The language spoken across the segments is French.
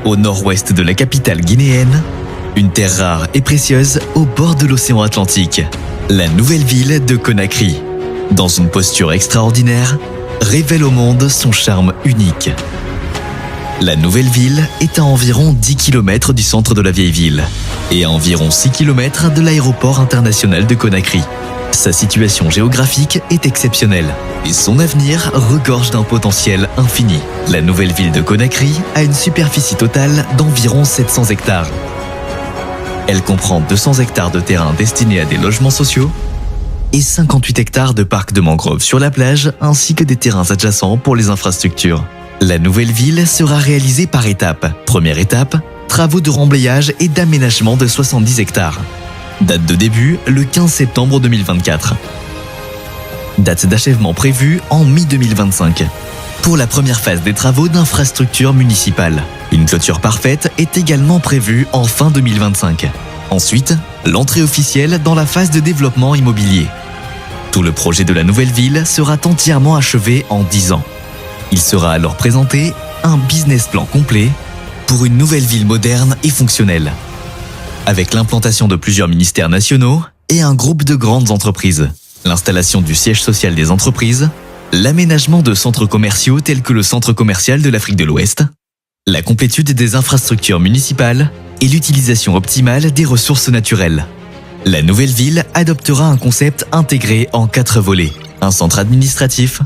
au nord-ouest de la capitale guinéenne, une terre rare et précieuse au bord de l'océan Atlantique, la nouvelle ville de Conakry, dans une posture extraordinaire, révèle au monde son charme unique. La nouvelle ville est à environ 10 km du centre de la vieille ville et à environ 6 km de l'aéroport international de Conakry. Sa situation géographique est exceptionnelle et son avenir regorge d'un potentiel infini. La nouvelle ville de Conakry a une superficie totale d'environ 700 hectares. Elle comprend 200 hectares de terrain destinés à des logements sociaux et 58 hectares de parcs de mangroves sur la plage ainsi que des terrains adjacents pour les infrastructures. La nouvelle ville sera réalisée par étapes. Première étape, travaux de remblayage et d'aménagement de 70 hectares. Date de début, le 15 septembre 2024. Date d'achèvement prévue en mi-2025. Pour la première phase des travaux d'infrastructure municipale. Une clôture parfaite est également prévue en fin 2025. Ensuite, l'entrée officielle dans la phase de développement immobilier. Tout le projet de la nouvelle ville sera entièrement achevé en 10 ans. Il sera alors présenté un business plan complet pour une nouvelle ville moderne et fonctionnelle, avec l'implantation de plusieurs ministères nationaux et un groupe de grandes entreprises, l'installation du siège social des entreprises, l'aménagement de centres commerciaux tels que le centre commercial de l'Afrique de l'Ouest, la complétude des infrastructures municipales et l'utilisation optimale des ressources naturelles. La nouvelle ville adoptera un concept intégré en 4 volets, un centre administratif,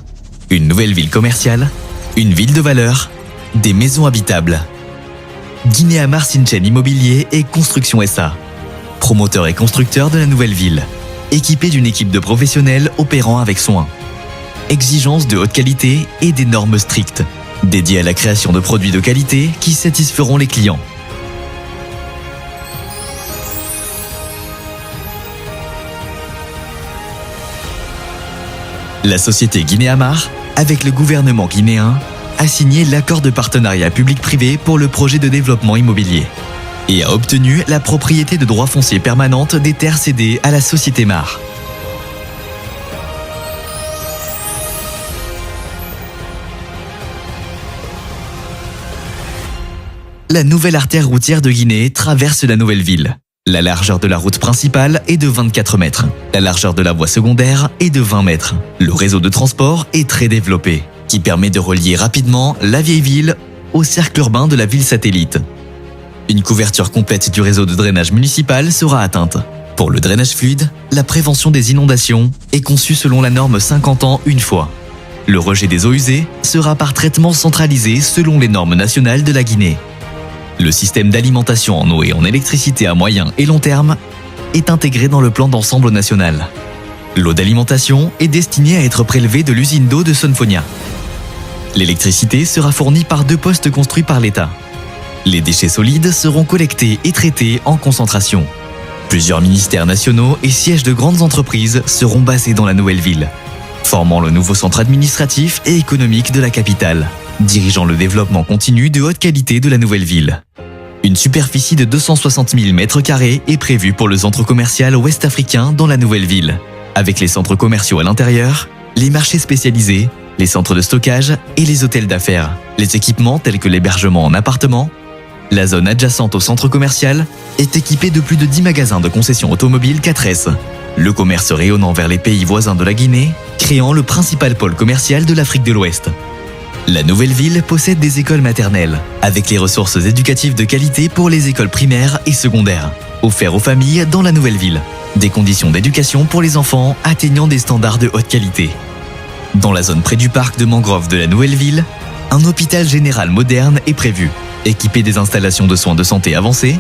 une nouvelle ville commerciale, une ville de valeur, des maisons habitables. Guinéamar Sinchen Immobilier et Construction SA, promoteur et constructeur de la nouvelle ville, équipé d'une équipe de professionnels opérant avec soin. Exigences de haute qualité et des normes strictes, dédiées à la création de produits de qualité qui satisferont les clients. La société Guinéamar, avec le gouvernement guinéen, a signé l'accord de partenariat public-privé pour le projet de développement immobilier et a obtenu la propriété de droit foncier permanente des terres cédées à la société MAR. La nouvelle artère routière de Guinée traverse la nouvelle ville. La largeur de la route principale est de 24 mètres. La largeur de la voie secondaire est de 20 mètres. Le réseau de transport est très développé, qui permet de relier rapidement la vieille ville au cercle urbain de la ville satellite. Une couverture complète du réseau de drainage municipal sera atteinte. Pour le drainage fluide, la prévention des inondations est conçue selon la norme 50 ans une fois. Le rejet des eaux usées sera par traitement centralisé selon les normes nationales de la Guinée. Le système d'alimentation en eau et en électricité à moyen et long terme est intégré dans le plan d'ensemble national. L'eau d'alimentation est destinée à être prélevée de l'usine d'eau de Sonfonia. L'électricité sera fournie par 2 postes construits par l'État. Les déchets solides seront collectés et traités en concentration. Plusieurs ministères nationaux et sièges de grandes entreprises seront basés dans la nouvelle ville, formant le nouveau centre administratif et économique de la capitale, dirigeant le développement continu de haute qualité de la nouvelle ville. Une superficie de 260 000 m² est prévue pour le centre commercial ouest-africain dans la nouvelle ville, avec les centres commerciaux à l'intérieur, les marchés spécialisés, les centres de stockage et les hôtels d'affaires, les équipements tels que l'hébergement en appartement. La zone adjacente au centre commercial est équipée de plus de 10 magasins de concessions automobiles 4S, le commerce rayonnant vers les pays voisins de la Guinée, créant le principal pôle commercial de l'Afrique de l'Ouest. La nouvelle ville possède des écoles maternelles, avec les ressources éducatives de qualité pour les écoles primaires et secondaires, offertes aux familles dans la nouvelle ville. Des conditions d'éducation pour les enfants atteignant des standards de haute qualité. Dans la zone près du parc de mangroves de la nouvelle ville, un hôpital général moderne est prévu, équipé des installations de soins de santé avancées,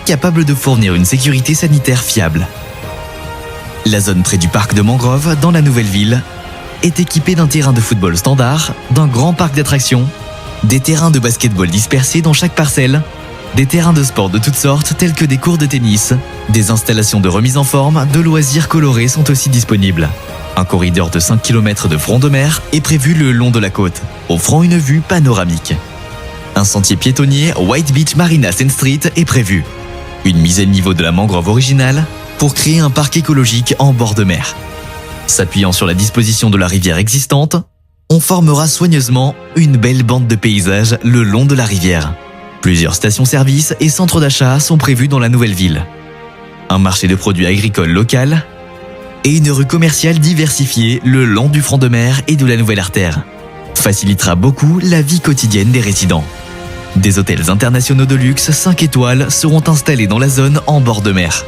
capable de fournir une sécurité sanitaire fiable. La zone près du parc de mangroves dans la nouvelle ville est équipée d'un terrain de football standard, d'un grand parc d'attractions, des terrains de basketball dispersés dans chaque parcelle, des terrains de sport de toutes sortes tels que des cours de tennis, des installations de remise en forme, de loisirs colorés sont aussi disponibles. Un corridor de 5 km de front de mer est prévu le long de la côte, offrant une vue panoramique. Un sentier piétonnier White Beach Marina Saint Street est prévu. Une mise à niveau de la mangrove originale pour créer un parc écologique en bord de mer. S'appuyant sur la disposition de la rivière existante, on formera soigneusement une belle bande de paysages le long de la rivière. Plusieurs stations-service et centres d'achat sont prévus dans la nouvelle ville. Un marché de produits agricoles local et une rue commerciale diversifiée le long du front de mer et de la nouvelle artère facilitera beaucoup la vie quotidienne des résidents. Des hôtels internationaux de luxe 5 étoiles seront installés dans la zone en bord de mer.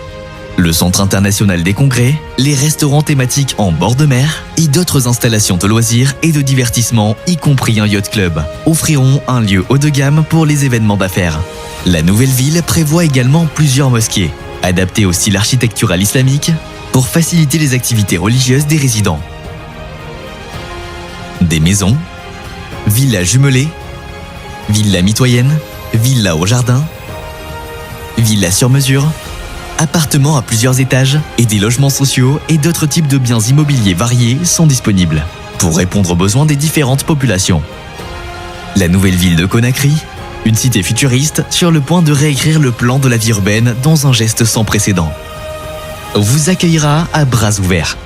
Le centre international des congrès, les restaurants thématiques en bord de mer et d'autres installations de loisirs et de divertissement, y compris un yacht club, offriront un lieu haut de gamme pour les événements d'affaires. La nouvelle ville prévoit également plusieurs mosquées, adaptées au style architectural islamique, pour faciliter les activités religieuses des résidents. Des maisons, villas jumelées, villas mitoyennes, villas au jardin, villas sur mesure, appartements à plusieurs étages et des logements sociaux et d'autres types de biens immobiliers variés sont disponibles pour répondre aux besoins des différentes populations. La nouvelle ville de Conakry, une cité futuriste sur le point de réécrire le plan de la vie urbaine dans un geste sans précédent, vous accueillera à bras ouverts.